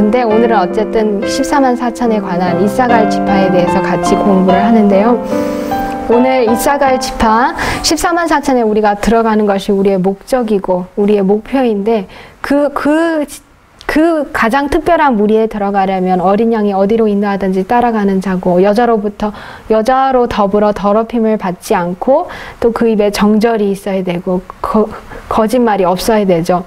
하는데 오늘은 어쨌든 14만 4천에 관한 이사갈 지파에 대해서 같이 공부를 하는데요. 오늘 이사갈 지파 14만 4천에 우리가 들어가는 것이 우리의 목적이고 우리의 목표인데 그 가장 특별한 무리에 들어가려면 어린 양이 어디로 인도하든지 따라가는 자고 여자로 더불어 더럽힘을 받지 않고 또 그 입에 정절이 있어야 되고 거짓말이 없어야 되죠.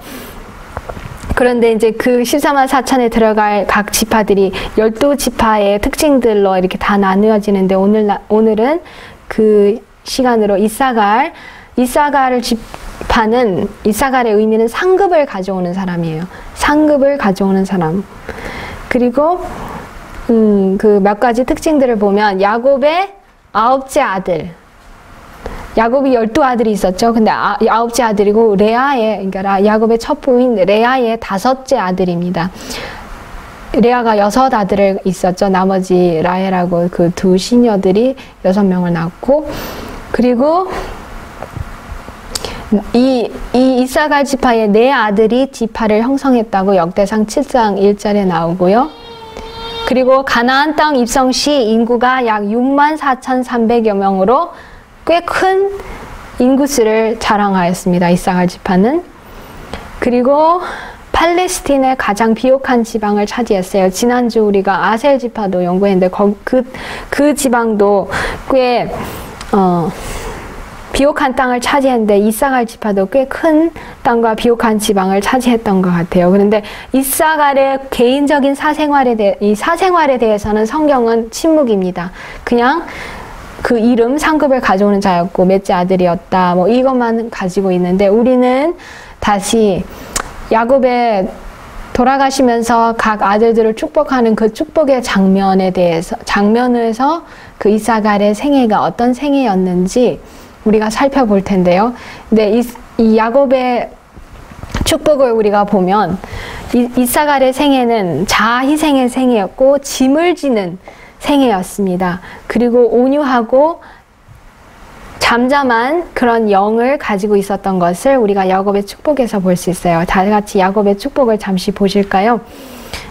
그런데 이제 그 14만 4천에 들어갈 각 지파들이 12지파의 특징들로 이렇게 다 나누어지는데 오늘은 그 시간으로 이사갈을 지파는 이사갈의 의미는 상급을 가져오는 사람이에요. 상급을 가져오는 사람. 그리고 그 몇 가지 특징들을 보면 야곱의 9째 아들. 야곱이 12아들이 있었죠. 근데 9째 아들이고 그러니까 야곱의 첫 부인 레아의 5째 아들입니다. 레아가 6아들을 있었죠. 나머지 라헬하고 그 두 시녀들이 6명을 낳았고, 그리고 이 이사갈 지파의 4아들이 지파를 형성했다고 역대상 7장 1절에 나오고요. 그리고 가나안 땅 입성 시 인구가 약 6만 4,300여 명으로 꽤 큰 인구수를 자랑하였습니다. 이사갈 지파는. 그리고 팔레스틴의 가장 비옥한 지방을 차지했어요. 지난주 우리가 아셀 지파도 연구했는데 그 지방도 꽤 비옥한 땅을 차지했는데 이사갈 지파도 꽤 큰 땅과 비옥한 지방을 차지했던 것 같아요. 그런데 이사갈의 개인적인 사생활에 대해서는 성경은 침묵입니다. 그냥 그 이름 상급을 가져오는 자였고 넷째 아들이었다 뭐 이것만 가지고 있는데, 우리는 다시 야곱의 돌아가시면서 각 아들들을 축복하는 그 축복의 장면에서 그 이사갈의 생애가 어떤 생애였는지 우리가 살펴볼 텐데요. 근데 이 야곱의 축복을 우리가 보면 이사갈의 생애는 자아희생의 생애였고 짐을 지는 생애였습니다. 그리고 온유하고 잠잠한 그런 영을 가지고 있었던 것을 우리가 야곱의 축복에서 볼 수 있어요. 다 같이 야곱의 축복을 잠시 보실까요?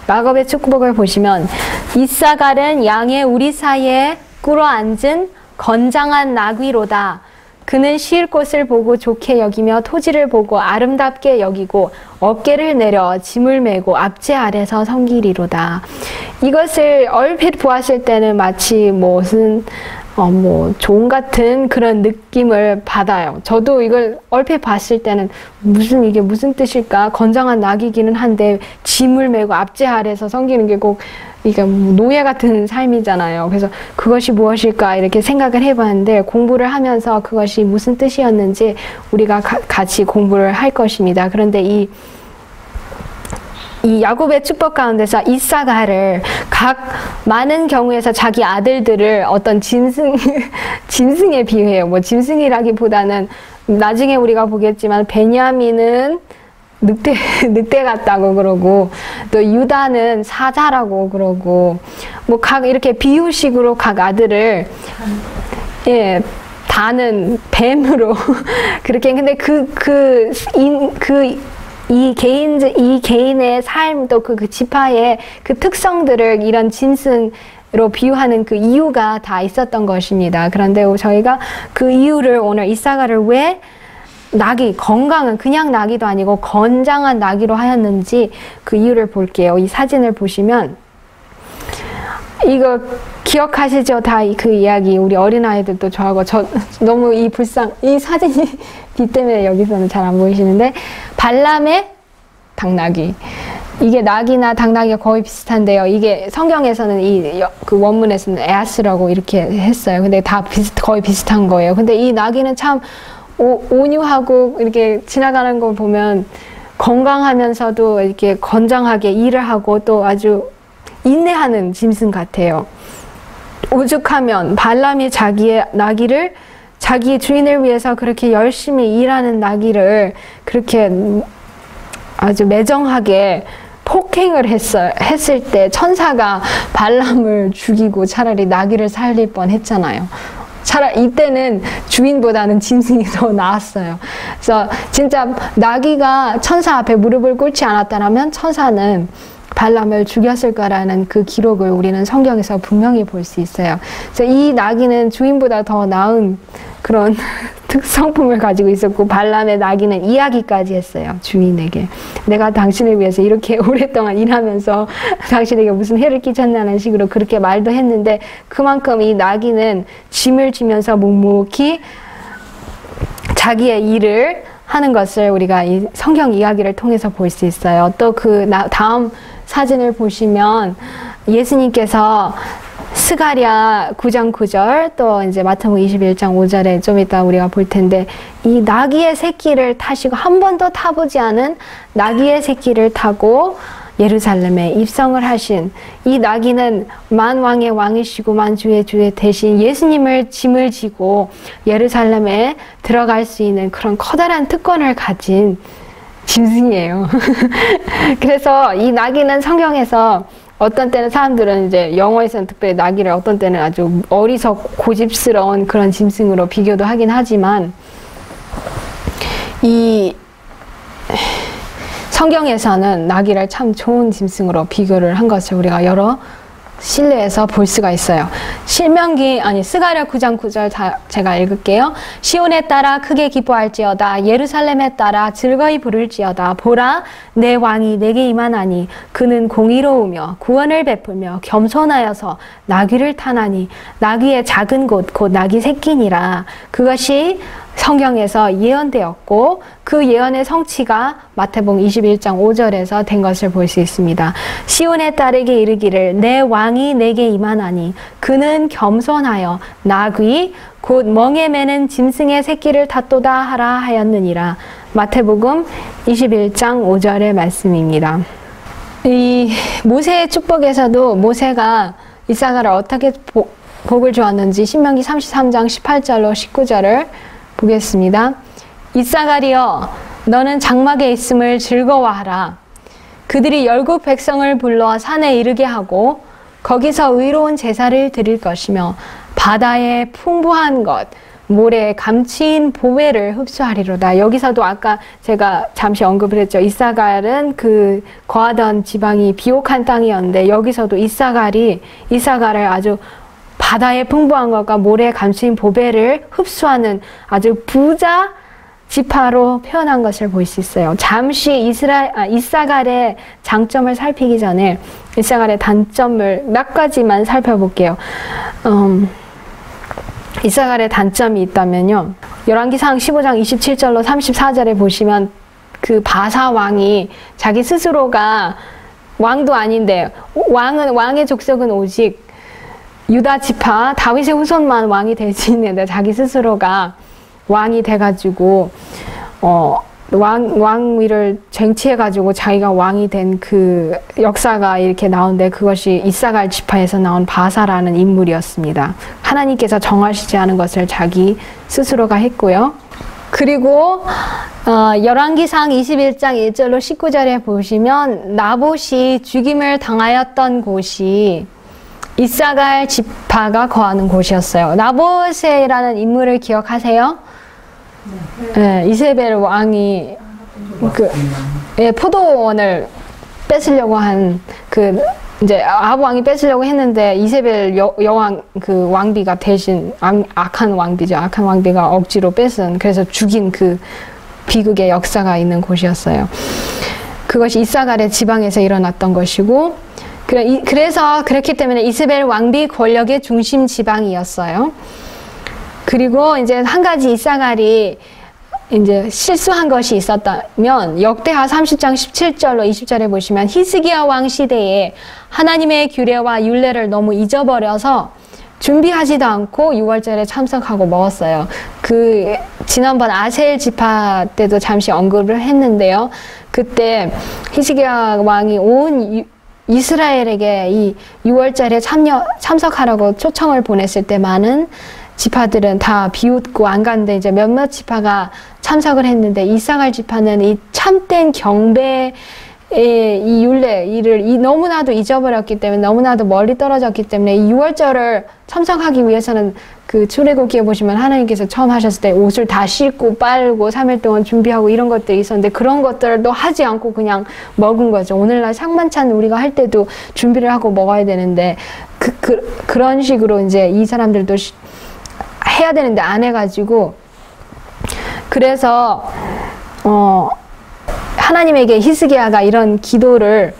야곱의 축복을 보시면 이사갈은 양의 우리 사이에 꿇어앉은 건장한 나귀로다. 그는 쉴 곳을 보고 좋게 여기며 토지를 보고 아름답게 여기고 어깨를 내려 짐을 메고 압제 아래서 섬기리로다. 이것을 얼핏 보았을 때는 마치 무슨 종 같은 그런 느낌을 받아요. 저도 이걸 얼핏 봤을 때는 이게 무슨 뜻일까? 건장한 낙이기는 한데 짐을 메고 압제 아래서 섬기는 게 꼭 이게 노예 같은 삶이잖아요. 그래서 그것이 무엇일까 이렇게 생각을 해봤는데, 공부를 하면서 그것이 무슨 뜻이었는지 우리가 같이 공부를 할 것입니다. 그런데 이 야곱의 축복 가운데서 이사갈을 많은 경우에서 자기 아들들을 어떤 짐승에 비유해요. 짐승이라기보다는 나중에 우리가 보겠지만 베냐민은 늑대 같다고 그러고, 또 유다는 사자라고 그러고, 이렇게 비유식으로 각 아들을 다는 뱀으로 그렇게. 근데 이 개인의 삶, 또 그 지파의 그 특성들을 이런 짐승으로 비유하는 그 이유가 다 있었던 것입니다. 그런데 저희가 그 이유를 오늘 이사갈을 왜 건강한 그냥 나귀도 아니고 건장한 나귀로 하였는지 그 이유를 볼게요. 이 사진을 보시면 이거 기억하시죠? 다 그 이야기 우리 어린아이들도 좋아하고, 너무 이 사진이 비 때문에 여기서는 잘 안 보이시는데, 발람의 당나귀. 이게 나귀나 당나귀가 거의 비슷한데요. 이게 성경에서는 그 원문에서는 에아스라고 이렇게 했어요. 근데 다 거의 비슷한 거예요. 근데 이 나귀는 참 온유하고 이렇게 지나가는 걸 보면 건강하면서도 이렇게 건장하게 일을 하고 또 아주 인내하는 짐승 같아요. 오죽하면 발람이 자기의 나귀를, 자기 주인을 위해서 그렇게 열심히 일하는 나귀를 그렇게 아주 매정하게 폭행을 했을 때 천사가 발람을 죽이고 차라리 나귀를 살릴 뻔 했잖아요. 차라리 이때는 주인보다는 짐승이 더 나았어요. 그래서 진짜 나귀가 천사 앞에 무릎을 꿇지 않았다면 천사는 발람을 죽였을까라는 그 기록을 우리는 성경에서 분명히 볼 수 있어요. 그래서 이 나귀는 주인보다 더 나은 그런 특성품을 가지고 있었고, 발람의 나귀는 이야기까지 했어요. 주인에게. 내가 당신을 위해서 이렇게 오랫동안 일하면서 당신에게 무슨 해를 끼쳤냐는 식으로 그렇게 말도 했는데, 그만큼 이 나귀는 짐을 지면서 묵묵히 자기의 일을 하는 것을 우리가 이 성경 이야기를 통해서 볼 수 있어요. 또 그 다음 사진을 보시면 예수님께서 스가랴 9장 9절, 또 이제 마태복음 21장 5절에 좀 이따 우리가 볼 텐데, 이 나귀의 새끼를 타시고, 한 번도 타보지 않은 나귀의 새끼를 타고 예루살렘에 입성을 하신 이 나귀는 만왕의 왕이시고 만주의 주 대신 예수님을 짐을 지고 예루살렘에 들어갈 수 있는 그런 커다란 특권을 가진 짐승이에요. 그래서 이 나귀는 성경에서 어떤 때는 사람들은 이제 영어에서는 특별히 나귀를 어떤 때는 아주 어리석 고집스러운 그런 짐승으로 비교도 하긴 하지만, 이 성경에서는 나귀를 참 좋은 짐승으로 비교를 한 것을 우리가 여러 신뢰에서 볼 수가 있어요. 스가랴 9장 9절 제가 읽을게요. 시온에 따라 크게 기뻐할지어다. 예루살렘에 따라 즐거이 부를지어다. 보라, 내 왕이 내게 임하나니 그는 공의로우며 구원을 베풀며 겸손하여서 나귀를 타나니 나귀의 작은 곳 곧 나귀 새끼니라. 그것이 성경에서 예언되었고, 그 예언의 성취가 마태복음 21장 5절에서 된 것을 볼 수 있습니다. 시온의 딸에게 이르기를 내 왕이 내게 임하나니 그는 겸손하여 나귀 곧 멍에 매는 짐승의 새끼를 탔도다 하라 하였느니라. 마태복음 21장 5절의 말씀입니다. 이 모세의 축복에서도 모세가 이사가를 어떻게 복을 주었는지 신명기 33장 18절로 19절을 보겠습니다. 이사가리여, 너는 장막에 있음을 즐거워하라. 그들이 열국 백성을 불러 산에 이르게 하고 거기서 의로운 제사를 드릴 것이며 바다의 풍부한 것, 모래에 감추인 보배를 흡수하리로다. 여기서도 아까 제가 잠시 언급을 했죠. 이사갈은 그 거하던 지방이 비옥한 땅이었는데, 여기서도 이사갈을 아주 바다의 풍부한 것과 모래에 감추인 보배를 흡수하는 아주 부자 지파로 표현한 것을 볼 수 있어요. 잠시 이사갈의 장점을 살피기 전에 이사갈의 단점을 몇 가지만 살펴볼게요. 이사갈의 단점이 있다면요, 열왕기상 15장 27절로 34절에 보시면 그 바사 왕이 자기 스스로가 왕도 아닌데, 왕의 족속은 오직 유다 지파 다윗의 후손만 왕이 될 수 있는데 자기 스스로가 왕이 돼가지고 왕위를 쟁취해가지고 자기가 왕이 된 그 역사가 이렇게 나오는데, 그것이 이사갈 지파에서 나온 바사라는 인물이었습니다. 하나님께서 정하시지 않은 것을 자기 스스로가 했고요. 그리고 열왕기상 21장 1절로 19절에 보시면 나봇이 죽임을 당하였던 곳이 이사갈 지파가 거하는 곳이었어요. 나봇이라는 인물을 기억하세요? 네, 이세벨 왕이 포도원을 뺏으려고 한 이제 아합 왕이 뺏으려고 했는데, 이세벨 여왕 그 왕비가 대신 악한 왕비죠. 악한 왕비가 억지로 그래서 죽인 그 비극의 역사가 있는 곳이었어요. 그것이 이사갈의 지방에서 일어났던 것이고, 그래서 그렇기 때문에 이세벨 왕비 권력의 중심 지방이었어요. 그리고 이제 한 가지 이사갈이 이제 실수한 것이 있었다면, 역대하 30장 17절로 20절에 보시면 히스기야 왕 시대에 하나님의 규례와 율례를 너무 잊어버려서 준비하지도 않고 6월절에 참석하고 먹었어요. 지난번 아셀 지파 때도 잠시 언급을 했는데요. 그때 히스기야 왕이 온 이스라엘에게 이 6월절에 참석하라고 초청을 보냈을 때 많은 지파들은 다 비웃고 안 갔는데, 이제 몇몇 지파가 참석을 했는데, 이사갈 지파는 이 참된 경배의 이 율례, 이를 너무나도 잊어버렸기 때문에, 너무나도 멀리 떨어졌기 때문에 이 6월절을 참석하기 위해서는 그 출애굽기에 보시면 하나님께서 처음 하셨을 때 옷을 다 씻고 빨고 3일 동안 준비하고 이런 것들이 있었는데 그런 것들도 하지 않고 그냥 먹은 거죠. 오늘날 상만찬 우리가 할 때도 준비를 하고 먹어야 되는데 그런 식으로 이제 이 사람들도 해야 되는데 안 해가지고, 그래서 하나님에게 히스기야가 이런 기도를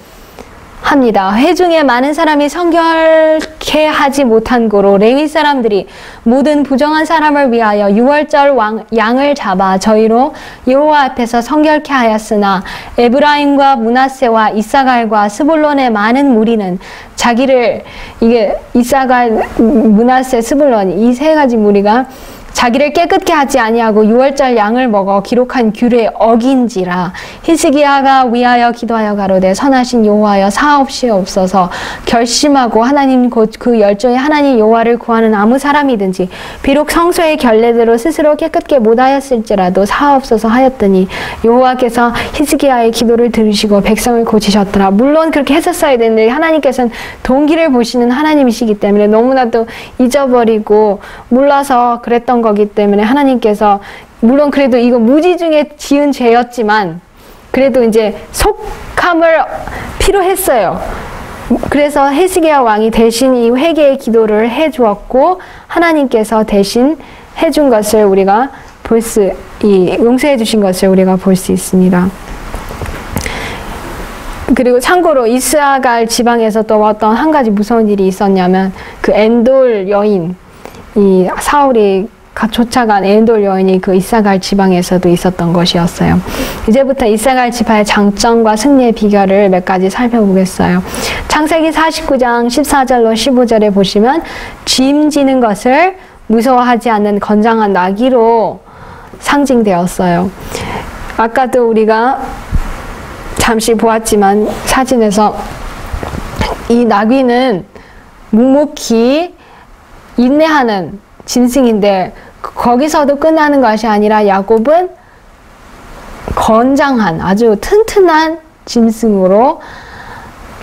합니다. 회중에 많은 사람이 성결케 하지 못한 고로 레위 사람들이 모든 부정한 사람을 위하여 6월절 양을 잡아 저희로 여호와 앞에서 성결케 하였으나 에브라임과 므낫세와 이사갈과 스불론의 많은 무리는 자기를, 이게 이사갈, 므낫세, 스불론 이 세 가지 무리가 자기를 깨끗게 하지 아니하고 6월절 양을 먹어 기록한 규례에 어긴지라. 히스기야가 위하여 기도하여 가로되 선하신 여호와여 사옵시옵소서. 결심하고 하나님 곧 그 열조의 하나님 여호와를 구하는 아무 사람이든지 비록 성소의 결례대로 스스로 깨끗게 못하였을지라도 사옵소서 하였더니 여호와께서 히스기야의 기도를 들으시고 백성을 고치셨더라. 물론 그렇게 했었어야 되는데 하나님께서는 동기를 보시는 하나님이시기 때문에 너무나도 잊어버리고 몰라서 그랬던 거기 때문에 하나님께서, 물론 그래도 이거 무지 중에 지은 죄였지만 그래도 이제 속함을 필요했어요. 그래서 히스기야 왕이 대신 이 회개의 기도를 해주었고 하나님께서 대신 해준 것을 우리가 용서해 주신 것을 우리가 볼 수 있습니다. 그리고 참고로 이스라엘 지방에서 또 어떤 한 가지 무서운 일이 있었냐면 그 엔돌 여인, 이 사울이 쫓아간 엔돌 여인이 그 이사갈 지방에서도 있었던 것이었어요. 이제부터 이사갈 지파의 장점과 승리의 비결을 몇 가지 살펴보겠어요. 창세기 49장 14절로 15절에 보시면 짐 지는 것을 무서워하지 않는 건장한 나귀로 상징되었어요. 아까도 우리가 잠시 보았지만 사진에서 이 나귀는 묵묵히 인내하는 짐승인데 거기서도 끝나는 것이 아니라 야곱은 건장한 아주 튼튼한 짐승으로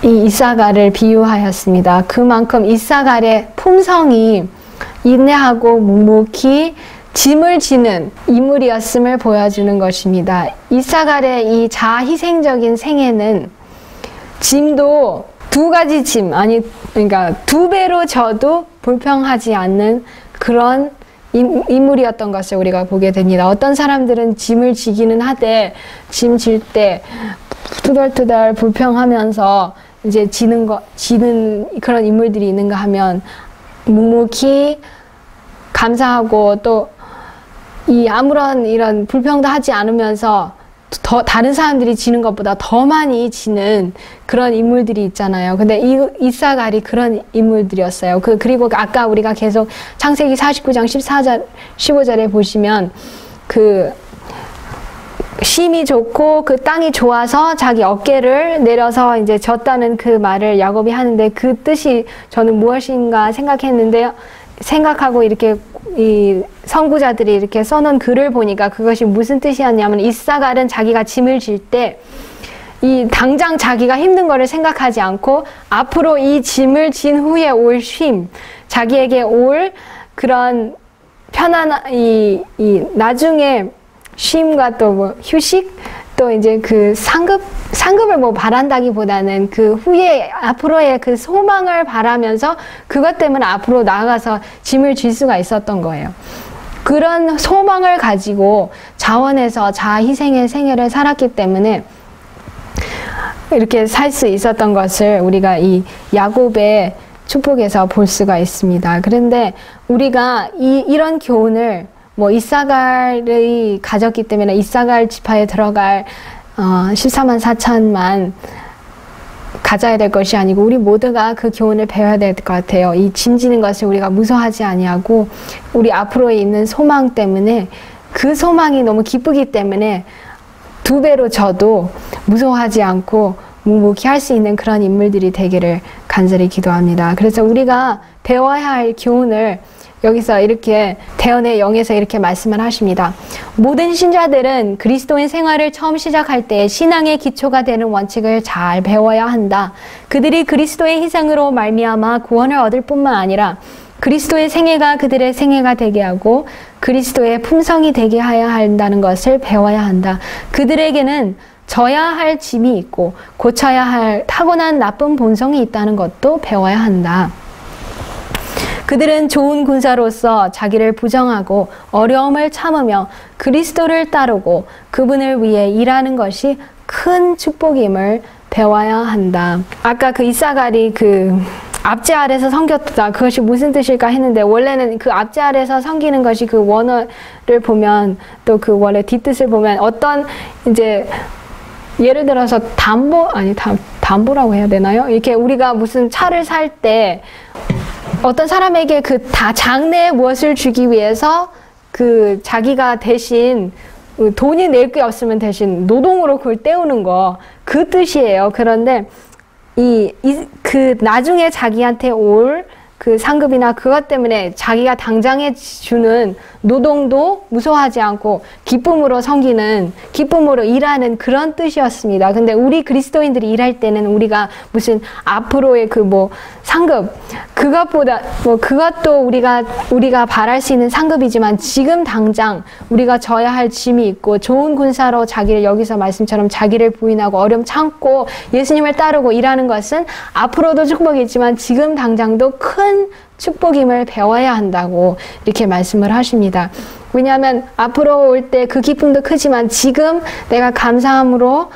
이 이사갈을 비유하였습니다. 그만큼 이사갈의 품성이 인내하고 묵묵히 짐을 지는 인물이었음을 보여주는 것입니다. 이사갈의 이 자희생적인 생애는 짐도 두 가지 짐, 그러니까 두 배로 져도 불평하지 않는 그런 인물이었던 것을 우리가 보게 됩니다. 어떤 사람들은 짐을 지기는 하되 짐 질 때 투덜투덜 불평하면서 이제 지는 그런 인물들이 있는가 하면 묵묵히 감사하고 또 아무런 이런 불평도 하지 않으면서 다른 사람들이 지는 것보다 더 많이 지는 그런 인물들이 있잖아요. 근데 이사갈이 그런 인물들이었어요. 그리고 아까 우리가 계속 창세기 49장 14절, 15절에 보시면 그 심이 좋고 그 땅이 좋아서 자기 어깨를 내려서 이제 졌다는 그 말을 야곱이 하는데 그 뜻이 저는 무엇인가 생각하고 이렇게 이 선구자들이 이렇게 써놓은 글을 보니까 그것이 무슨 뜻이었냐면 이사갈은 자기가 짐을 질 때 당장 자기가 힘든 거를 생각하지 않고 앞으로 이 짐을 진 후에 올 쉼, 자기에게 올 그런 나중에 쉼과 또 뭐 휴식, 또 이제 그 상급을 뭐 바란다기보다는 그 후에 앞으로의 그 소망을 바라면서 그것 때문에 앞으로 나아가서 짐을 질 수가 있었던 거예요. 그런 소망을 가지고 자원해서 자희생의 생애를 살았기 때문에 이렇게 살 수 있었던 것을 우리가 이 야곱의 축복에서 볼 수가 있습니다. 그런데 우리가 이런 교훈을 뭐 이사갈이 가졌기 때문에 이사갈 지파에 들어갈 14만 4천만 가져야 될 것이 아니고 우리 모두가 그 교훈을 배워야 될 것 같아요. 이 짐지는 것을 우리가 무서워하지 아니하고 우리 앞으로 있는 소망 때문에 그 소망이 너무 기쁘기 때문에 두 배로 져도 무서워하지 않고 묵묵히 할 수 있는 그런 인물들이 되기를 간절히 기도합니다. 그래서 우리가 배워야 할 교훈을 여기서 이렇게 대언의 영에서 이렇게 말씀을 하십니다. 모든 신자들은 그리스도인 생활을 처음 시작할 때 신앙의 기초가 되는 원칙을 잘 배워야 한다. 그들이 그리스도의 희생으로 말미암아 구원을 얻을 뿐만 아니라 그리스도의 생애가 그들의 생애가 되게 하고 그리스도의 품성이 되게 하여야 한다는 것을 배워야 한다. 그들에게는 져야 할 짐이 있고 고쳐야 할 타고난 나쁜 본성이 있다는 것도 배워야 한다. 그들은 좋은 군사로서 자기를 부정하고 어려움을 참으며 그리스도를 따르고 그분을 위해 일하는 것이 큰 축복임을 배워야 한다. 아까 그 이사갈이 그 앞제 아래서 섬겼다. 그것이 무슨 뜻일까 했는데 원래는 그 앞제 아래서 섬기는 것이 그 원어를 보면 또 그 원래 뒷뜻을 보면 어떤 이제 예를 들어서 담보라고 해야 되나요? 이렇게 우리가 무슨 차를 살 때 어떤 사람에게 그 다 장래에 무엇을 주기 위해서 그 자기가 대신 돈이 낼 게 없으면 대신 노동으로 그걸 때우는 거 그 뜻이에요. 그런데 그 나중에 자기한테 올 그 상급이나 그것 때문에 자기가 당장에 주는 노동도 무서워하지 않고 기쁨으로 섬기는, 기쁨으로 일하는 그런 뜻이었습니다. 근데 우리 그리스도인들이 일할 때는 우리가 무슨 앞으로의 그 뭐 상급, 그것보다 뭐 그것도 우리가 바랄 수 있는 상급이지만 지금 당장 우리가 져야 할 짐이 있고 좋은 군사로 자기를 여기서 말씀처럼 자기를 부인하고 어려움 참고 예수님을 따르고 일하는 것은 앞으로도 축복이지만 지금 당장도 큰 축복임을 배워야 한다고 이렇게 말씀을 하십니다. 왜냐하면 앞으로 올 때 그 기쁨도 크지만 지금 내가 감사함으로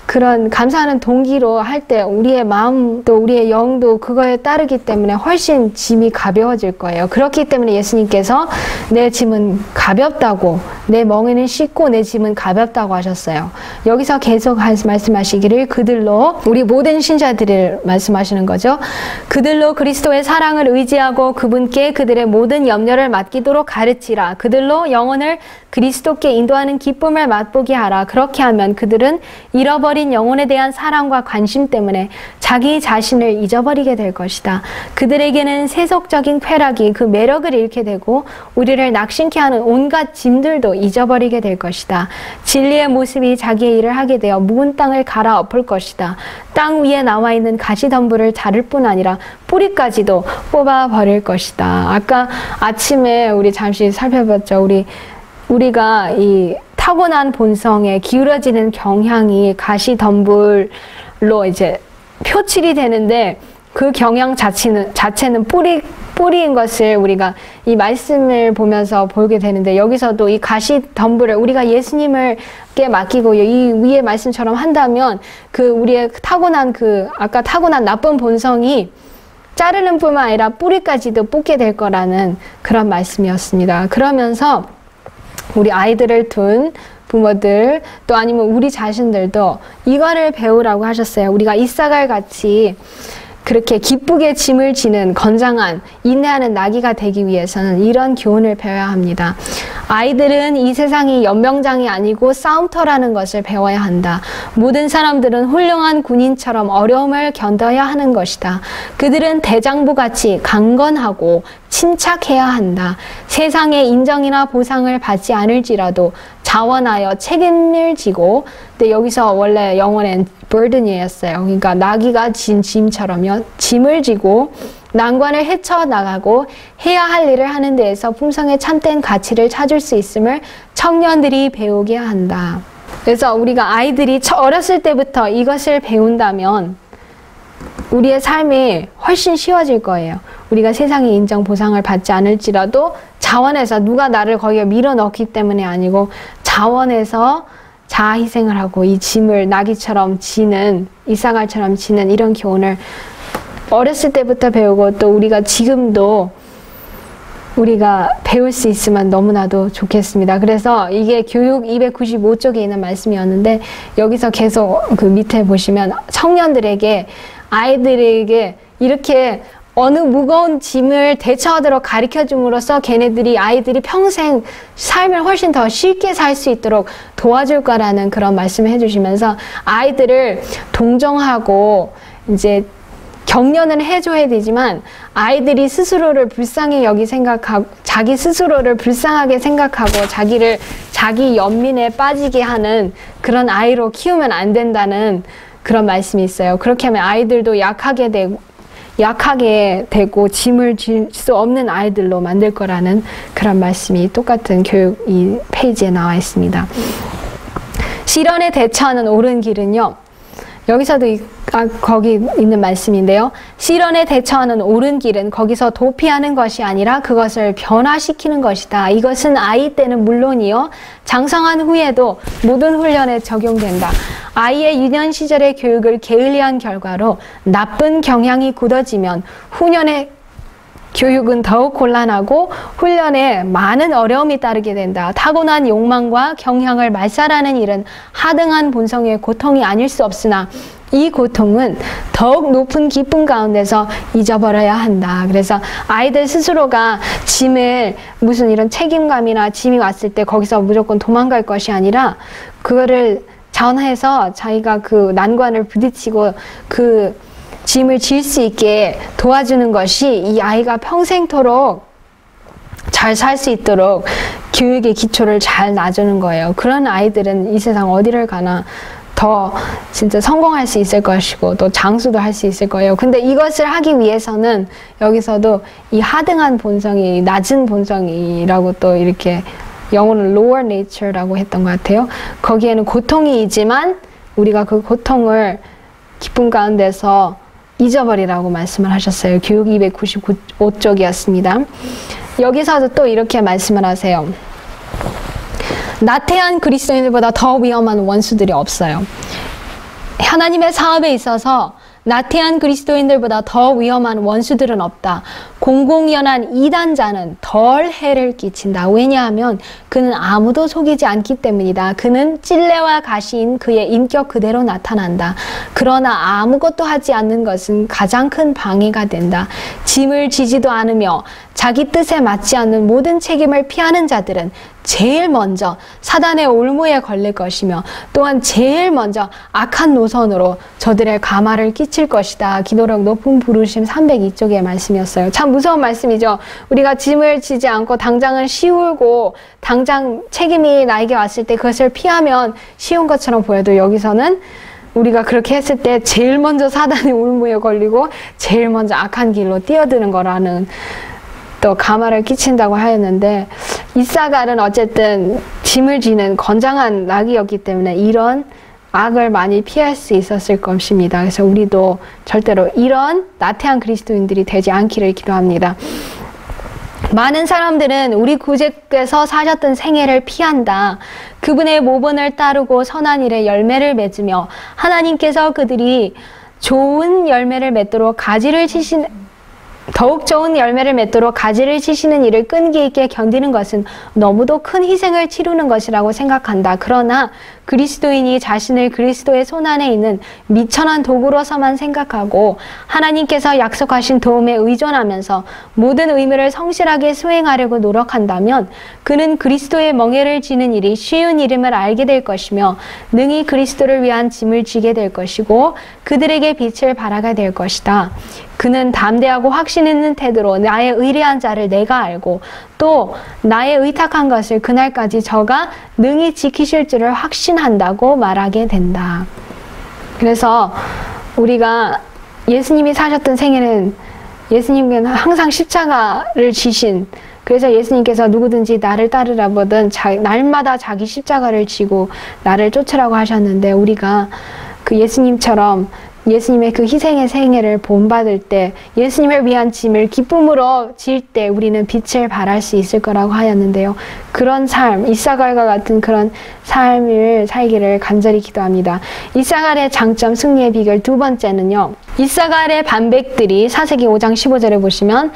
그런 감사하는 동기로 할 때 우리의 마음도 우리의 영도 그거에 따르기 때문에 훨씬 짐이 가벼워질 거예요. 그렇기 때문에 예수님께서 내 짐은 가볍다고, 내 멍에는 쉽고 내 짐은 가볍다고 하셨어요. 여기서 계속 말씀하시기를 그들로, 우리 모든 신자들을 말씀하시는 거죠. 그들로 그리스도의 사랑을 의지하고 그분께 그들의 모든 염려를 맡기도록 가르치라. 그들로 영혼을 그리스도께 인도하는 기쁨을 맛보게 하라. 그렇게 하면 그들은 잃어버린 영혼에 대한 사랑과 관심 때문에 자기 자신을 잊어버리게 될 것이다. 그들에게는 세속적인 쾌락이 그 매력을 잃게 되고 우리를 낙심케 하는 온갖 짐들도 잊어버리게 될 것이다. 진리의 모습이 자기의 일을 하게 되어 묵은 땅을 갈아엎을 것이다. 땅 위에 나와 있는 가시덤불을 자를 뿐 아니라 뿌리까지도 뽑아버릴 것이다. 아까 아침에 우리 잠시 살펴봤죠. 우리가 이 타고난 본성에 기울어지는 경향이 가시덤불로 이제 표출이 되는데 그 경향 자체는 뿌리인 것을 우리가 이 말씀을 보면서 보게 되는데 여기서도 이 가시덤불을 우리가 예수님을께 맡기고 이 위의 말씀처럼 한다면 그 우리의 아까 타고난 나쁜 본성이 자르는 뿐만 아니라 뿌리까지도 뽑게 될 거라는 그런 말씀이었습니다. 그러면서 우리 아이들을 둔 부모들 또 아니면 우리 자신들도 이거를 배우라고 하셨어요. 우리가 이사갈 같이 그렇게 기쁘게 짐을 지는 건장한 인내하는 나귀가 되기 위해서는 이런 교훈을 배워야 합니다. 아이들은 이 세상이 연명장이 아니고 싸움터라는 것을 배워야 한다. 모든 사람들은 훌륭한 군인처럼 어려움을 견뎌야 하는 것이다. 그들은 대장부같이 강건하고 침착해야 한다. 세상의 인정이나 보상을 받지 않을지라도 자원하여 책임을 지고, 근데 여기서 원래 영어는 burden이었어요. 그러니까 나귀가 진 짐처럼요. 짐을 지고 난관을 헤쳐나가고 해야 할 일을 하는 데에서 품성의 참된 가치를 찾을 수 있음을 청년들이 배우게 한다. 그래서 우리가 아이들이 어렸을 때부터 이것을 배운다면 우리의 삶이 훨씬 쉬워질 거예요. 우리가 세상의 인정 보상을 받지 않을지라도 자원에서 누가 나를 거기에 밀어넣기 때문에 아니고 자원에서 자아 희생을 하고 이 짐을 나귀처럼 지는, 이사갈처럼 지는 이런 교훈을 어렸을 때부터 배우고 또 우리가 지금도 우리가 배울 수 있으면 너무나도 좋겠습니다. 그래서 이게 교육 295쪽에 있는 말씀이었는데 여기서 계속 그 밑에 보시면 청년들에게, 아이들에게 이렇게 어느 무거운 짐을 대처하도록 가르쳐줌으로써 아이들이 평생 삶을 훨씬 더 쉽게 살 수 있도록 도와줄 거라는 그런 말씀을 해주시면서 아이들을 동정하고 이제 격려는 해줘야 되지만 아이들이 스스로를 불쌍히 여기 생각하고 자기 스스로를 불쌍하게 생각하고 자기 연민에 빠지게 하는 그런 아이로 키우면 안 된다는 그런 말씀이 있어요. 그렇게 하면 아이들도 약하게 되고 짐을 질 수 없는 아이들로 만들 거라는 그런 말씀이 똑같은 교육 이 페이지에 나와 있습니다. 시련에 대처하는 옳은 길은요. 여기서도 거기 있는 말씀인데요. 시련에 대처하는 옳은 길은 거기서 도피하는 것이 아니라 그것을 변화시키는 것이다. 이것은 아이 때는 물론이요. 장성한 후에도 모든 훈련에 적용된다. 아이의 유년 시절의 교육을 게을리한 결과로 나쁜 경향이 굳어지면 후년의 교육은 더욱 곤란하고 훈련에 많은 어려움이 따르게 된다. 타고난 욕망과 경향을 말살하는 일은 하등한 본성의 고통이 아닐 수 없으나 이 고통은 더욱 높은 기쁨 가운데서 잊어버려야 한다. 그래서 아이들 스스로가 짐을 무슨 이런 책임감이나 짐이 왔을 때 거기서 무조건 도망갈 것이 아니라 그거를 전해서 자기가 그 난관을 부딪히고 그 짐을 질 수 있게 도와주는 것이 이 아이가 평생토록 잘 살 수 있도록 교육의 기초를 잘 놔주는 거예요. 그런 아이들은 이 세상 어디를 가나 더 진짜 성공할 수 있을 것이고 또 장수도 할 수 있을 거예요. 근데 이것을 하기 위해서는 여기서도 이 하등한 본성이 낮은 본성이라고 또 이렇게 영어는 lower nature라고 했던 것 같아요. 거기에는 고통이 있지만 우리가 그 고통을 기쁨 가운데서 잊어버리라고 말씀을 하셨어요. 교육 295쪽이었습니다. 여기서도 또 이렇게 말씀을 하세요. 나태한 그리스도인들보다 더 위험한 원수들이 없어요. 하나님의 사업에 있어서 나태한 그리스도인들보다 더 위험한 원수들은 없다. 공공연한 이단자는 덜 해를 끼친다. 왜냐하면 그는 아무도 속이지 않기 때문이다. 그는 찔레와 가시인 그의 인격 그대로 나타난다. 그러나 아무것도 하지 않는 것은 가장 큰 방해가 된다. 짐을 지지도 않으며 자기 뜻에 맞지 않는 모든 책임을 피하는 자들은 제일 먼저 사단의 올무에 걸릴 것이며 또한 제일 먼저 악한 노선으로 저들의 가마를 끼칠 것이다. 기도력 높은 부르심 302쪽의 말씀이었어요. 참 무서운 말씀이죠. 우리가 짐을 지지 않고 당장은 쉬울고 당장 책임이 나에게 왔을 때 그것을 피하면 쉬운 것처럼 보여도 여기서는 우리가 그렇게 했을 때 제일 먼저 사단의 올무에 걸리고 제일 먼저 악한 길로 뛰어드는 거라는 또 가마를 끼친다고 하였는데 이사갈은 어쨌든 짐을 지는 건장한 낙이었기 때문에 이런 악을 많이 피할 수 있었을 것입니다. 그래서 우리도 절대로 이런 나태한 그리스도인들이 되지 않기를 기도합니다. 많은 사람들은 우리 구주께서 사셨던 생애를 피한다. 그분의 모본을 따르고 선한 일에 열매를 맺으며 하나님께서 그들이 좋은 열매를 맺도록 더욱 좋은 열매를 맺도록 가지를 치시는 일을 끈기 있게 견디는 것은 너무도 큰 희생을 치르는 것이라고 생각한다. 그러나 그리스도인이 자신을 그리스도의 손안에 있는 미천한 도구로서만 생각하고 하나님께서 약속하신 도움에 의존하면서 모든 의무를 성실하게 수행하려고 노력한다면 그는 그리스도의 멍에를 지는 일이 쉬운 일임을 알게 될 것이며 능히 그리스도를 위한 짐을 지게 될 것이고 그들에게 빛을 발하게 될 것이다. 그는 담대하고 확신 있는 태도로 나의 의뢰한 자를 내가 알고 또 나의 의탁한 것을 그날까지 저가 능히 지키실 줄을 확신한다고 말하게 된다. 그래서 우리가 예수님이 사셨던 생애는 예수님은 항상 십자가를 지신, 그래서 예수님께서 누구든지 나를 따르라 보든 날마다 자기 십자가를 지고 나를 쫓으라고 하셨는데 우리가 그 예수님처럼 예수님의 그 희생의 생애를 본받을 때 예수님을 위한 짐을 기쁨으로 질 때 우리는 빛을 발할 수 있을 거라고 하였는데요. 그런 삶, 이사갈과 같은 그런 삶을 살기를 간절히 기도합니다. 이사갈의 장점, 승리의 비결 두 번째는요. 이사갈의 반백들이 사세기 5장 15절에 보시면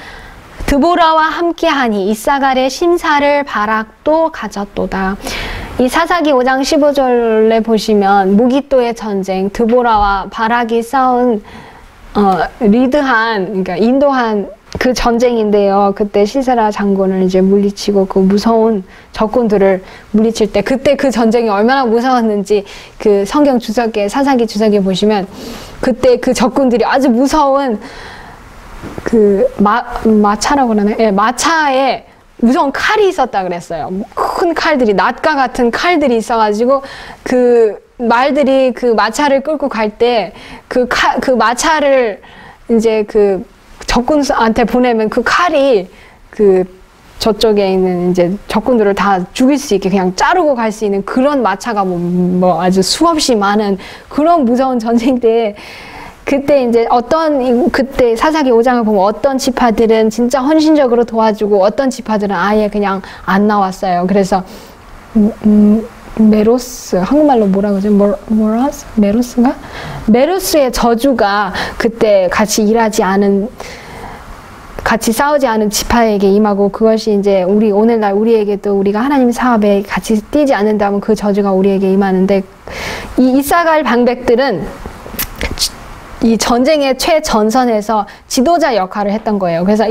드보라와 함께하니 이사갈의 심사를 바락도 가졌도다. 이 사사기 5장 15절에 보시면 무기또의 전쟁, 드보라와 바락이 싸운 그러니까 인도한 그 전쟁인데요. 그때 시세라 장군을 이제 물리치고 그 무서운 적군들을 물리칠 때 그때 그 전쟁이 얼마나 무서웠는지 그 성경 주석에 사사기 주석에 보시면 그때 그 적군들이 아주 무서운 그 마차라고 그러나? 예, 마차에 무서운 칼이 있었다 그랬어요. 큰 칼들이, 낫과 같은 칼들이 있어가지고 그 말들이 그 마차를 끌고 갈 때 그 마차를 이제 그 적군한테 보내면 그 칼이 그 저쪽에 있는 이제 적군들을 다 죽일 수 있게 그냥 자르고 갈 수 있는 그런 마차가 뭐 아주 수없이 많은 그런 무서운 전쟁 때에 그때 이제 그때 사사기 5장을 보면 어떤 지파들은 진짜 헌신적으로 도와주고 어떤 지파들은 아예 그냥 안 나왔어요. 그래서 메로스, 한국말로 뭐라고 하죠? 메로스가? 메로스의 저주가 그때 같이 싸우지 않은 지파에게 임하고, 그것이 이제 오늘날 우리에게도 우리가 하나님 사업에 같이 뛰지 않는다면 그 저주가 우리에게 임하는데, 이 이사갈 방백들은 이 전쟁의 최전선에서 지도자 역할을 했던 거예요. 그래서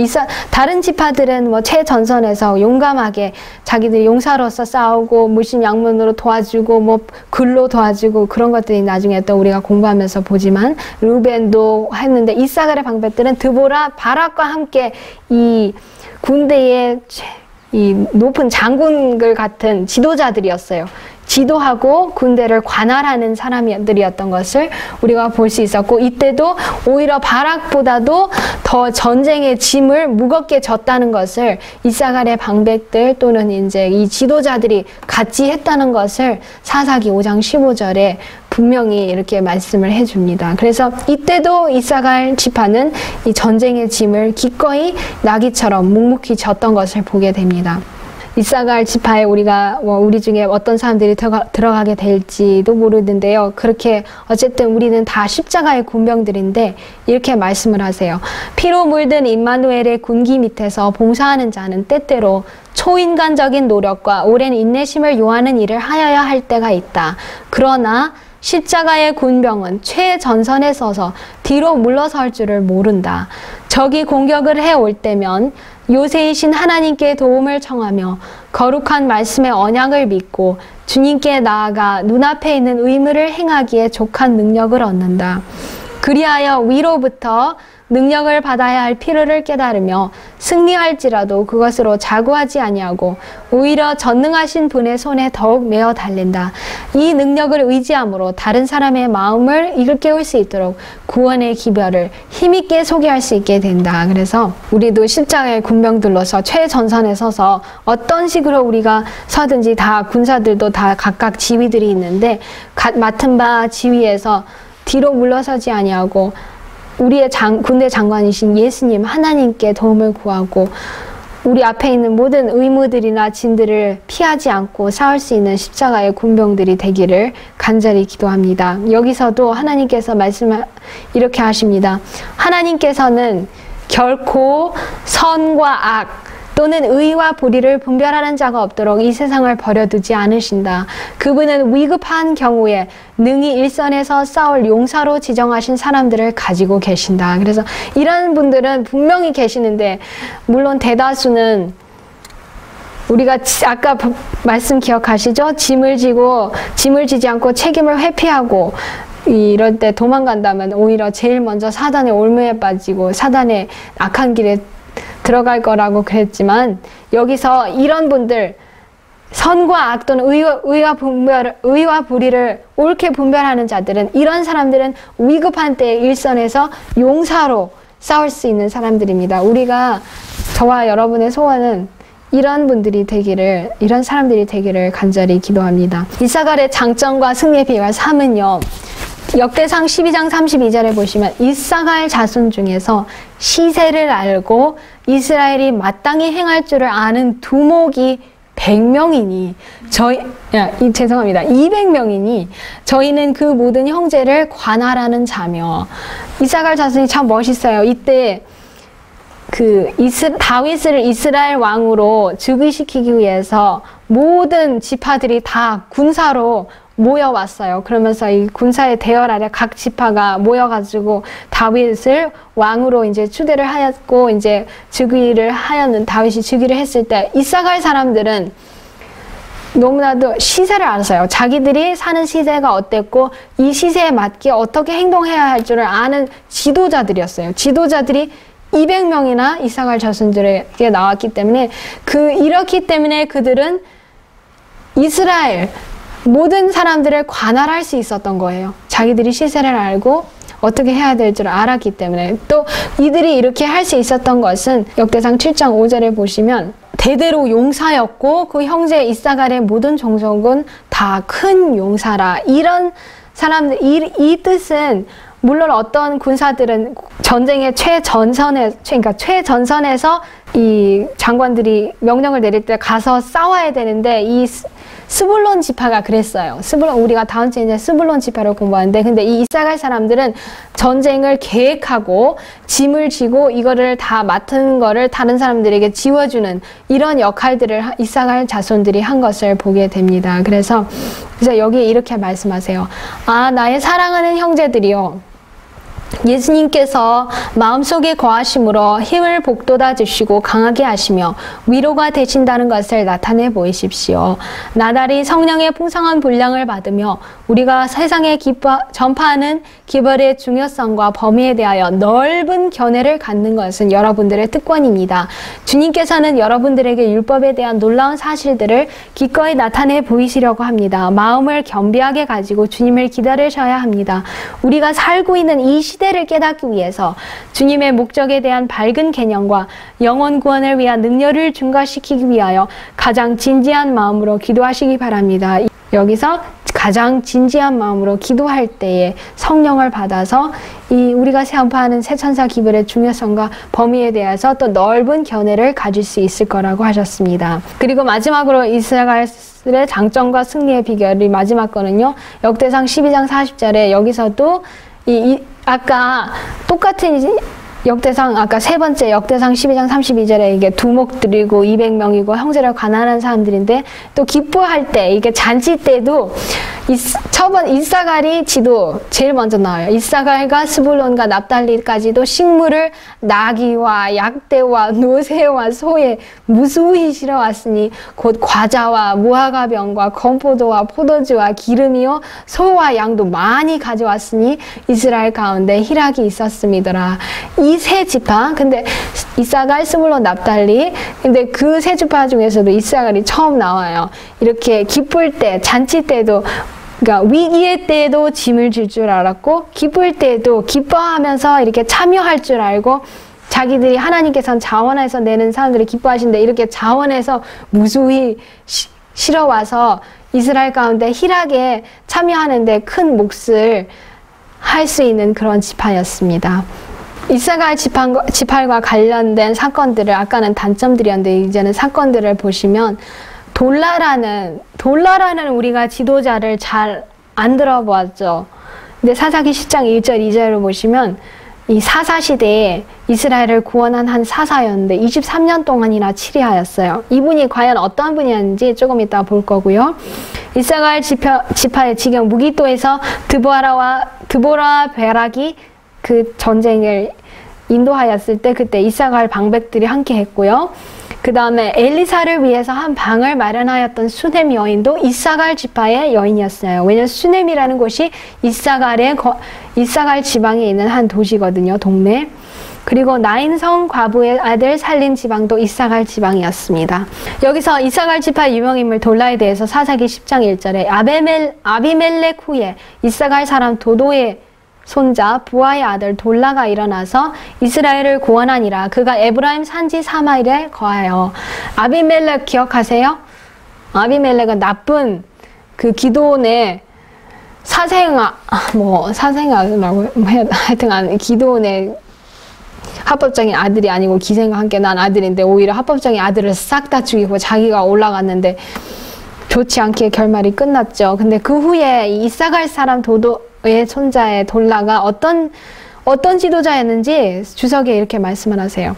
다른 지파들은 뭐 최전선에서 용감하게 자기들이 용사로서 싸우고 물심양면으로 도와주고 뭐 글로 도와주고 그런 것들이 나중에 또 우리가 공부하면서 보지만, 루벤도 했는데 이사갈의 방백들은 드보라, 바락과 함께 이 군대의 이 높은 장군들 같은 지도자들이었어요. 지도하고 군대를 관할하는 사람들이었던 것을 우리가 볼 수 있었고, 이때도 오히려 바락보다도 더 전쟁의 짐을 무겁게 졌다는 것을 이사갈의 방백들 또는 이제 이 지도자들이 같이 했다는 것을 사사기 5장 15절에 분명히 이렇게 말씀을 해줍니다. 그래서 이때도 이사갈 지파는 이 전쟁의 짐을 기꺼이 나귀처럼 묵묵히 졌던 것을 보게 됩니다. 이사갈 지파에 우리 중에 어떤 사람들이 들어가게 될지도 모르는데요. 그렇게 어쨌든 우리는 다 십자가의 군병들인데 이렇게 말씀을 하세요. 피로 물든 임마누엘의 군기 밑에서 봉사하는 자는 때때로 초인간적인 노력과 오랜 인내심을 요하는 일을 하여야 할 때가 있다. 그러나 십자가의 군병은 최전선에 서서 뒤로 물러설 줄을 모른다. 적이 공격을 해올 때면 요새이신 하나님께 도움을 청하며 거룩한 말씀의 언약을 믿고 주님께 나아가 눈앞에 있는 의무를 행하기에 족한 능력을 얻는다. 그리하여 위로부터 능력을 받아야 할 필요를 깨달으며 승리할지라도 그것으로 자구하지 아니하고 오히려 전능하신 분의 손에 더욱 메어 달린다. 이 능력을 의지함으로 다른 사람의 마음을 일깨울 수 있도록 구원의 기별을 힘있게 소개할 수 있게 된다. 그래서 우리도 십자가의 군병들로서 최전선에 서서 어떤 식으로 우리가 서든지, 다 군사들도 다 각각 지휘들이 있는데 맡은 바 지휘에서 뒤로 물러서지 아니하고 우리의 군대 장관이신 예수님 하나님께 도움을 구하고 우리 앞에 있는 모든 의무들이나 진들을 피하지 않고 싸울 수 있는 십자가의 군병들이 되기를 간절히 기도합니다. 여기서도 하나님께서 이렇게 하십니다. 하나님께서는 결코 선과 악 또는 의와 불의를 분별하는 자가 없도록 이 세상을 버려두지 않으신다. 그분은 위급한 경우에 능히 일선에서 싸울 용사로 지정하신 사람들을 가지고 계신다. 그래서 이런 분들은 분명히 계시는데, 물론 대다수는 우리가 아까 말씀 기억하시죠? 짐을 지지 않고 책임을 회피하고 이럴 때 도망간다면 오히려 제일 먼저 사단의 올무에 빠지고 사단의 악한 길에 들어갈 거라고 그랬지만, 여기서 이런 분들, 선과 악 또는 의와 불의를 옳게 분별하는 자들은, 이런 사람들은 위급한 때에 일선에서 용사로 싸울 수 있는 사람들입니다. 저와 여러분의 소원은 이런 사람들이 되기를 간절히 기도합니다. 이사갈의 장점과 승리의 비결 3은요. 역대상 12장 32절에 보시면 이사갈 자손 중에서 시세를 알고 이스라엘이 마땅히 행할 줄을 아는 두목이 100명이니 200명이니 저희는 그 모든 형제를 관할하는 자며. 이사갈 자손이 참 멋있어요. 이때 다윗을 이스라엘 왕으로 즉위시키기 위해서 모든 지파들이 다 군사로 모여왔어요. 그러면서 이 군사의 대열 아래 각 지파가 모여가지고 다윗을 왕으로 이제 추대를 하였고, 이제 다윗이 즉위를 했을 때 이사갈 사람들은 너무나도 시세를 알았어요. 자기들이 사는 시세가 어땠고 이 시세에 맞게 어떻게 행동해야 할 줄을 아는 지도자들이었어요. 지도자들이 200명이나 이사갈 자손들에게 나왔기 때문에 이렇기 때문에 그들은 이스라엘 모든 사람들을 관할할 수 있었던 거예요. 자기들이 시세를 알고 어떻게 해야 될 줄 알았기 때문에. 또 이들이 이렇게 할 수 있었던 것은 역대상 7장 5절에 보시면 대대로 용사였고 그 형제 이사갈의 모든 종족은 다 큰 용사라. 이런 사람들, 이 뜻은 물론 어떤 군사들은 전쟁의 최전선에서 이 장관들이 명령을 내릴 때 가서 싸워야 되는데 이 스불론 지파가 그랬어요. 우리가 다음 주에 이제 스불론 지파를 공부하는데, 근데 이 이사갈 사람들은 전쟁을 계획하고 짐을 지고 이거를 다 맡은 거를 다른 사람들에게 지워주는 이런 역할들을 이사갈 자손들이 한 것을 보게 됩니다. 그래서 여기에 이렇게 말씀하세요. 아, 나의 사랑하는 형제들이여, 예수님께서 마음속에 거하심으로 힘을 북돋아 주시고 강하게 하시며 위로가 되신다는 것을 나타내 보이십시오. 나달이 성령의 풍성한 분량을 받으며 우리가 세상에 전파하는 기별의 중요성과 범위에 대하여 넓은 견해를 갖는 것은 여러분들의 특권입니다. 주님께서는 여러분들에게 율법에 대한 놀라운 사실들을 기꺼이 나타내 보이시려고 합니다. 마음을 겸비하게 가지고 주님을 기다리셔야 합니다. 우리가 살고 있는 이 시대를 깨닫기 위해서 주님의 목적에 대한 밝은 개념과 영혼 구원을 위한 능력을 증가시키기 위하여 가장 진지한 마음으로 기도하시기 바랍니다. 여기서 가장 진지한 마음으로 기도할 때에 성령을 받아서 우리가 전파하는 새천사 기별의 중요성과 범위에 대해서 또 넓은 견해를 가질 수 있을 거라고 하셨습니다. 그리고 마지막으로 이스라엘의 장점과 승리의 비결이 마지막 거는요. 역대상 12장 40절에 여기서도 아까 똑같은 역대상, 아까 세 번째 역대상 12장 32절에 이게 두목 드리고 200명이고 형제를 관할하는 사람들인데, 또 기뻐할 때, 이게 잔치 때도 이사갈이 지도 제일 먼저 나와요. 이사갈과 스불론과 납달리까지도 식물을 나귀와 약대와 노새와 소에 무수히 실어왔으니 곧 과자와 무화과 병과 건포도와 포도주와 기름이요 소와 양도 많이 가져왔으니 이스라엘 가운데 희락이 있었음이더라. 이 세 지파, 근데 이사갈, 스불론, 납달리, 근데 그 세 지파 중에서도 이사갈이 처음 나와요. 이렇게 기쁠 때, 잔치 때도, 그러니까 위기의 때에도 짐을 질 줄 알았고, 기쁠 때에도 기뻐하면서 이렇게 참여할 줄 알고, 자기들이 하나님께서는 자원해서 내는 사람들이 기뻐하시는데 이렇게 자원해서 무수히 실어와서 이스라엘 가운데 희락에 참여하는데 큰 몫을 할 수 있는 그런 지파였습니다. 이사갈 지팔과 관련된 사건들을, 아까는 단점들이었는데 이제는 사건들을 보시면 돌라라는 우리가 지도자를 잘 안 들어보았죠. 근데 사사기 10장 1절 2절을 보시면 이 사사 시대에 이스라엘을 구원한 한 사사였는데 23년 동안이나 치리하였어요. 이분이 과연 어떤 분이었는지 조금 이따 볼 거고요. 이사갈 지파의 지경 무기토에서 드보라 베락이 그 전쟁을 인도하였을 때 그때 이사갈 방백들이 함께 했고요. 그 다음에 엘리사를 위해서 한 방을 마련하였던 수넴 여인도 이사갈 지파의 여인이었어요. 왜냐하면 수넴이라는 곳이 이사갈 지방에 있는 한 도시거든요. 동네. 그리고 나인성 과부의 아들 살린 지방도 이사갈 지방이었습니다. 여기서 이사갈 지파의 유명인물 돌라에 대해서 사사기 10장 1절에 아비멜렉 후에 이사갈 사람 도도의 손자 부하의 아들 돌라가 일어나서 이스라엘을 구원하니라. 그가 에브라임 산지 사마일에 거하여. 아비멜렉 기억하세요? 아비멜렉은 나쁜 그 기드온의 사생아라고 하여튼 기드온의 합법적인 아들이 아니고 기생과 함께 난 아들인데 오히려 합법적인 아들을 싹 다 죽이고 자기가 올라갔는데 좋지 않게 결말이 끝났죠. 근데 그 후에 이사갈 사람 도도의 손자의 돌라가 어떤 지도자였는지 주석에 이렇게 말씀을 하세요.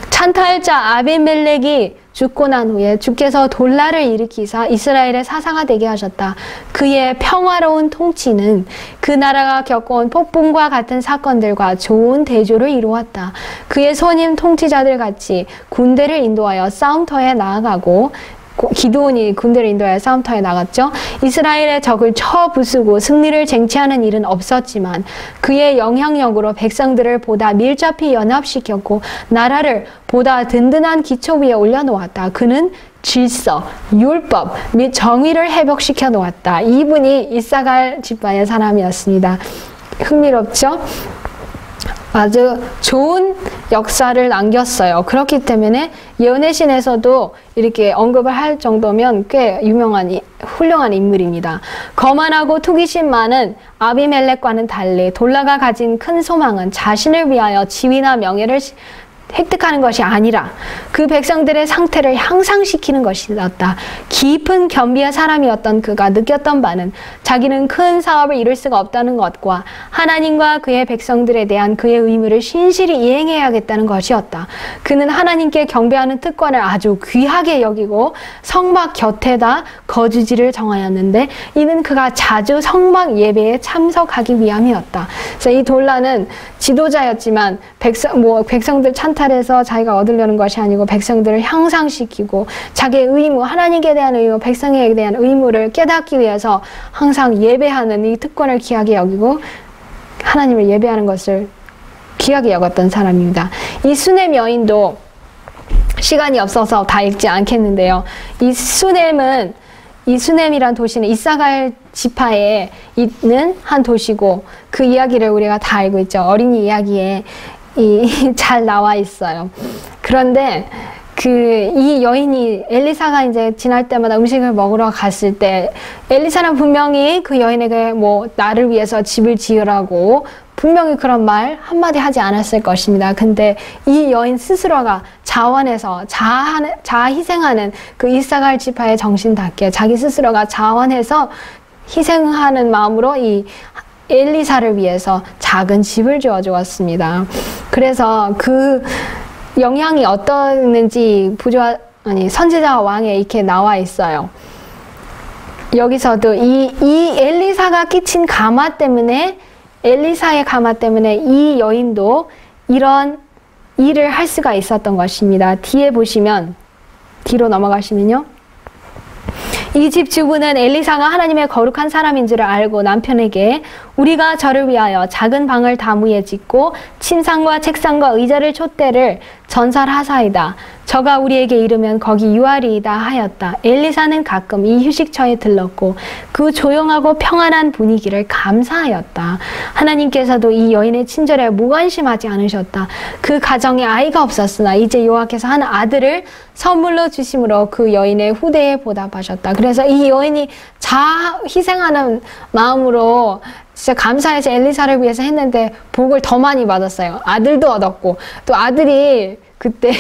찬탈자 아비멜렉이 죽고 난 후에 주께서 돌라를 일으키사 이스라엘의 사사가 되게 하셨다. 그의 평화로운 통치는 그 나라가 겪어온 폭풍과 같은 사건들과 좋은 대조를 이루었다. 그의 손임 통치자들 같이 군대를 인도하여 싸움터에 나아가고 기드온이 군대를 인도하여 싸움터에 나갔죠. 이스라엘의 적을 쳐 부수고 승리를 쟁취하는 일은 없었지만 그의 영향력으로 백성들을 보다 밀접히 연합시켰고 나라를 보다 든든한 기초 위에 올려놓았다. 그는 질서, 율법 및 정의를 회복시켜 놓았다. 이분이 이사갈 집안의 사람이었습니다. 흥미롭죠? 아주 좋은 역사를 남겼어요. 그렇기 때문에 예언의 신에서도 이렇게 언급을 할 정도면 꽤 유명한 훌륭한 인물입니다. 거만하고 투기심 많은 아비멜렉과는 달리 돌라가 가진 큰 소망은 자신을 위하여 지위나 명예를 획득하는 것이 아니라 그 백성들의 상태를 향상시키는 것이었다. 깊은 겸비의 사람이었던 그가 느꼈던 바는 자기는 큰 사업을 이룰 수가 없다는 것과 하나님과 그의 백성들에 대한 그의 의무를 신실히 이행해야겠다는 것이었다. 그는 하나님께 경배하는 특권을 아주 귀하게 여기고 성막 곁에다 거주지를 정하였는데 이는 그가 자주 성막 예배에 참석하기 위함이었다. 그래서 이 돌라는 지도자였지만 백성들 찬탈해서 자기가 얻으려는 것이 아니고 백성들을 향상시키고 자기의 의무, 하나님께 대한 의무, 백성에 대한 의무를 깨닫기 위해서 항상 예배하는 이 특권을 귀하게 여기고 하나님을 예배하는 것을 귀하게 여겼던 사람입니다. 이 수넴 여인도 시간이 없어서 다 읽지 않겠는데요. 이 수넴이란 도시는 이사갈 지파에 있는 한 도시고 그 이야기를 우리가 다 알고 있죠. 어린이 이야기에 잘 나와 있어요. 그런데 이 여인이 엘리사가 이제 지날 때마다 음식을 먹으러 갔을 때 엘리사는 분명히 그 여인에게 나를 위해서 집을 지으라고 분명히 그런 말 한마디 하지 않았을 것입니다. 근데 이 여인 스스로가 자원해서 자희생하는 그 이사갈 지파의 정신답게 자기 스스로가 자원해서 희생하는 마음으로 이 엘리사를 위해서 작은 집을 지어주었습니다. 그래서 그 영향이 어떠했는지 선지자와 왕에 이렇게 나와 있어요. 여기서도 이 엘리사가 끼친 엘리사의 가마 때문에 이 여인도 이런 일을 할 수가 있었던 것입니다. 뒤로 넘어가시면요. 이 집 주부는 엘리사가 하나님의 거룩한 사람인 줄 알고 남편에게 우리가 저를 위하여 작은 방을 나무에 짓고 침상과 책상과 의자를 촛대를 전설하사이다. 저가 우리에게 이르면 거기 유하리이다 하였다. 엘리사는 가끔 이 휴식처에 들렀고 그 조용하고 평안한 분위기를 감사하였다. 하나님께서도 이 여인의 친절에 무관심하지 않으셨다. 그 가정에 아이가 없었으나 이제 여호와께서 한 아들을 선물로 주심으로 그 여인의 후대에 보답하셨다. 그래서 이 여인이 희생하는 마음으로 진짜 감사해서 엘리사를 위해서 했는데 복을 더 많이 받았어요. 아들도 얻었고 또 아들이 그때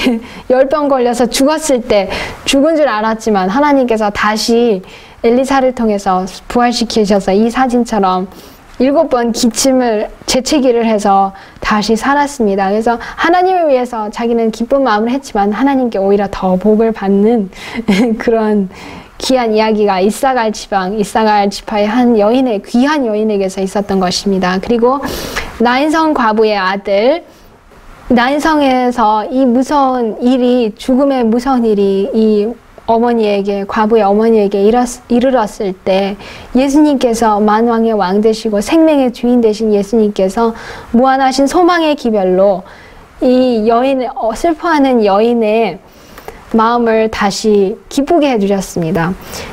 열병 걸려서 죽었을 때 죽은 줄 알았지만 하나님께서 다시 엘리사를 통해서 부활시키셔서 이 사진처럼 7번 기침을 재채기를 해서 다시 살았습니다. 그래서 하나님을 위해서 자기는 기쁜 마음을 했지만 하나님께 오히려 더 복을 받는 그런 귀한 이야기가 이사갈 지파의 한 귀한 여인에게서 있었던 것입니다. 그리고 나인성 과부의 아들, 나인성에서 이 무서운 일이, 죽음의 무서운 일이 이 과부의 어머니에게 이르렀을 때 예수님께서 만왕의 왕 되시고 생명의 주인 되신 예수님께서 무한하신 소망의 기별로 이 슬퍼하는 여인의 마음을 다시 기쁘게 해주셨습니다.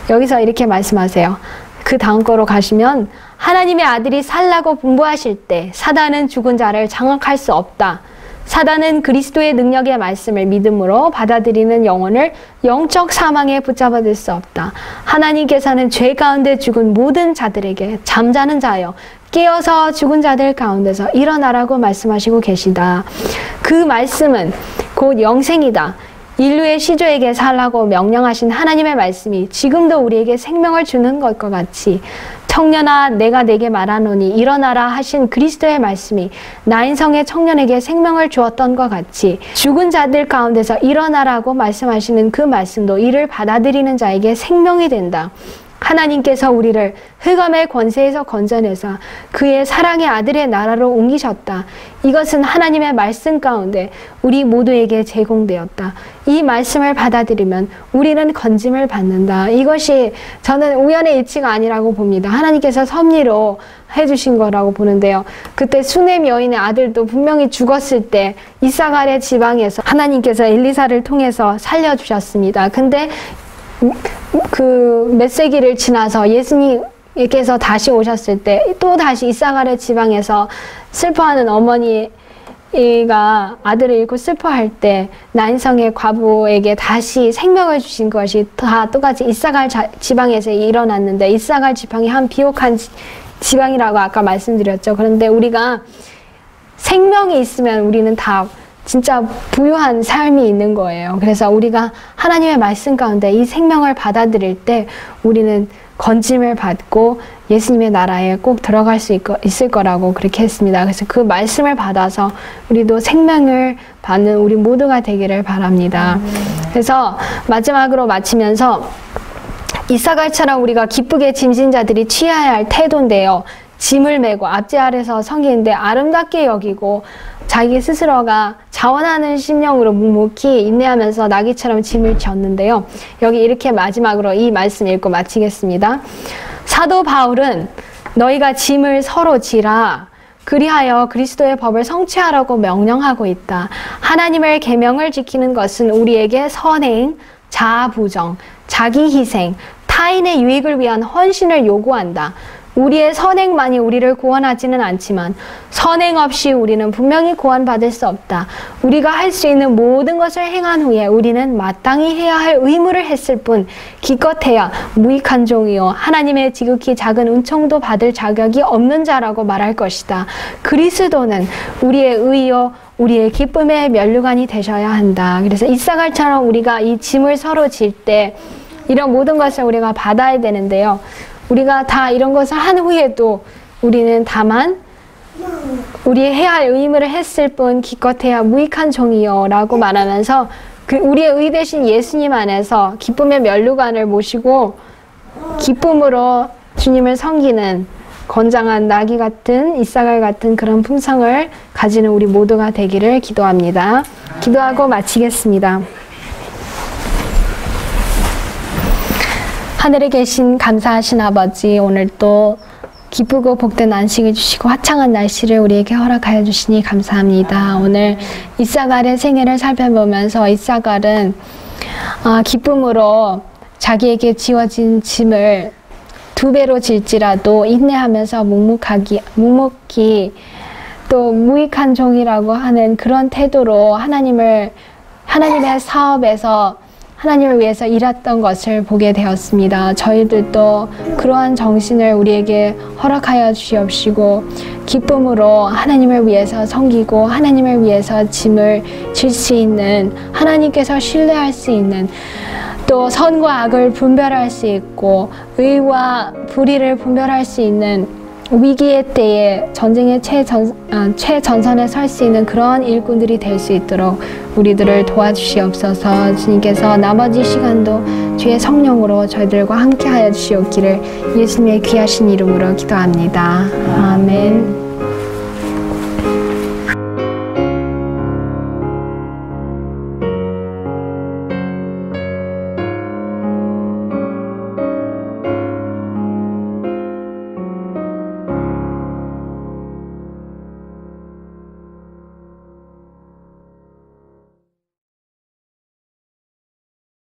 여기서 이렇게 말씀하세요. 그 다음 거로 가시면 하나님의 아들이 살라고 분부하실 때 사단은 죽은 자를 장악할 수 없다. 사단은 그리스도의 능력의 말씀을 믿음으로 받아들이는 영혼을 영적 사망에 붙잡아둘 수 없다. 하나님께서는 죄 가운데 죽은 모든 자들에게 잠자는 자여 깨어서 죽은 자들 가운데서 일어나라고 말씀하시고 계시다. 그 말씀은 곧 영생이다. 인류의 시조에게 살라고 명령하신 하나님의 말씀이 지금도 우리에게 생명을 주는 것과 같이 청년아 내가 내게 말하노니 일어나라 하신 그리스도의 말씀이 나인성의 청년에게 생명을 주었던 것 같이 죽은 자들 가운데서 일어나라고 말씀하시는 그 말씀도 이를 받아들이는 자에게 생명이 된다. 하나님께서 우리를 흑암의 권세에서 건져내서 그의 사랑의 아들의 나라로 옮기셨다. 이것은 하나님의 말씀 가운데 우리 모두에게 제공되었다. 이 말씀을 받아들이면 우리는 건짐을 받는다. 이것이 저는 우연의 일치가 아니라고 봅니다. 하나님께서 섭리로 해주신 거라고 보는데요. 그때 수넴 여인의 아들도 분명히 죽었을 때 이사갈의 지방에서 하나님께서 엘리사를 통해서 살려주셨습니다. 근데 그 몇 세기를 지나서 예수님께서 다시 오셨을 때 또 다시 이사갈의 지방에서 슬퍼하는 어머니가 아들을 잃고 슬퍼할 때 나인성의 과부에게 다시 생명을 주신 것이 다 똑같이 이사갈 지방에서 일어났는데, 이사갈 지방이 한 비옥한 지방이라고 아까 말씀드렸죠. 그런데 우리가 생명이 있으면 우리는 다 진짜 부유한 삶이 있는 거예요. 그래서 우리가 하나님의 말씀 가운데 이 생명을 받아들일 때 우리는 건짐을 받고 예수님의 나라에 꼭 들어갈 수 있을 거라고 그렇게 했습니다. 그래서 그 말씀을 받아서 우리도 생명을 받는 우리 모두가 되기를 바랍니다. 그래서 마지막으로 마치면서 이사갈처럼 우리가 기쁘게 짐진 자들이 취해야 할 태도인데요. 짐을 메고 앞제 아래서 섬기는데 아름답게 여기고 자기 스스로가 자원하는 심령으로 묵묵히 인내하면서 나귀처럼 짐을 졌는데요. 여기 이렇게 마지막으로 이 말씀 읽고 마치겠습니다. 사도 바울은 너희가 짐을 서로 지라 그리하여 그리스도의 법을 성취하라고 명령하고 있다. 하나님의 계명을 지키는 것은 우리에게 선행, 자아부정, 자기희생, 타인의 유익을 위한 헌신을 요구한다. 우리의 선행만이 우리를 구원하지는 않지만 선행 없이 우리는 분명히 구원받을 수 없다. 우리가 할 수 있는 모든 것을 행한 후에 우리는 마땅히 해야 할 의무를 했을 뿐 기껏해야 무익한 종이요 하나님의 지극히 작은 은총도 받을 자격이 없는 자라고 말할 것이다. 그리스도는 우리의 의요 우리의 기쁨의 면류관이 되셔야 한다. 그래서 이사갈처럼 우리가 이 짐을 서로 질 때 이런 모든 것을 우리가 받아야 되는데요. 우리가 다 이런 것을 한 후에도 우리는 다만 우리 해야 할 의무를 했을 뿐 기껏해야 무익한 종이요 라고 말하면서 우리의 의 대신 예수님 안에서 기쁨의 면류관을 모시고 기쁨으로 주님을 섬기는 건장한 나귀 같은 이사갈 같은 그런 품성을 가지는 우리 모두가 되기를 기도합니다. 기도하고 마치겠습니다. 하늘에 계신 감사하신 아버지, 오늘 또 기쁘고 복된 안식을 주시고 화창한 날씨를 우리에게 허락하여 주시니 감사합니다. 오늘 이사갈의 생애를 살펴보면서 이사갈은 기쁨으로 자기에게 지워진 짐을 2배로 질지라도 인내하면서 묵묵히 또 무익한 종이라고 하는 그런 태도로 하나님의 사업에서 하나님을 위해서 일했던 것을 보게 되었습니다. 저희들도 그러한 정신을 우리에게 허락하여 주시옵시고 기쁨으로 하나님을 위해서 섬기고 하나님을 위해서 짐을 질 수 있는, 하나님께서 신뢰할 수 있는, 또 선과 악을 분별할 수 있고 의와 불의를 분별할 수 있는 위기의 때에 전쟁의 최전선에 설 수 있는 그런 일꾼들이 될 수 있도록 우리들을 도와주시옵소서. 주님께서 나머지 시간도 주의 성령으로 저희들과 함께 하여 주시옵기를 예수님의 귀하신 이름으로 기도합니다. 아멘.